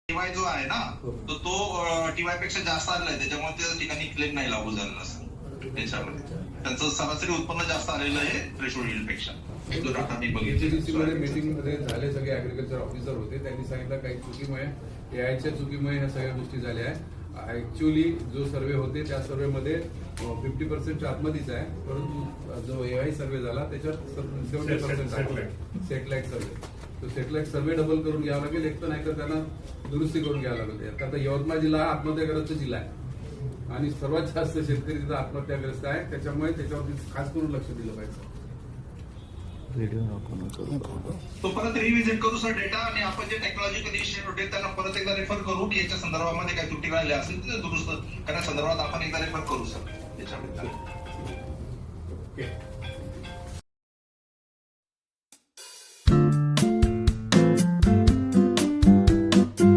टीवाय जो आहे ना तो टीवाय पेक्षा जास्त आलेला आहे, त्याच्यामुळे त्या ठिकाणी क्लेम नाही लागू झालेला सर. त्याच्यामध्ये त्यांचं सरासरी उत्पन्न जास्त आलेलं आहे थ्रेशोल्ड यील्ड पेक्षा. जो डाटा मी बघितला मीटिंग मध्ये झाले, सगळे ऍग्रीकल्चर ऑफिसर होते, त्यांनी सांगितलं काही चुकीमुळे एआयच्या चुकीमुळे ह्या सगळ्या गोष्टी झाल्या आहे. ऍक्च्युअली जो सर्वे होते त्या सर्वेमध्ये 50% आतमध्येच आहे, परंतु जो एआय सर्वे झाला त्याच्यात 70% सॅटेलाइट सर्वे. तो सॅटेलाइट सर्वे डबल करून घ्यावा लागेल, एक तर नाही तर त्यांना दुरुस्ती करून घ्यावं लागेल. आता यवतमाळ जिल्हा हा आत्महत्याग्रस्त जिल्हा आहे आणि सर्वात जास्त शेतकरी तिथं आत्महत्याग्रस्त आहेत, त्याच्यामुळे त्याच्यावरती खास करून लक्ष दिलं पाहिजे. तो परत रिव्हिजिट करू सर डेटा, आणि आपण जे टेक्नॉलॉजिकल इश्यू होते त्यांना परत एकदा रेफर करू की याच्या संदर्भामध्ये काही त्रुटी राहिल्या असेल तर दुरुस्त करण्यासंदर्भात आपण एकदा रेफर करू सर त्याच्यामध्ये.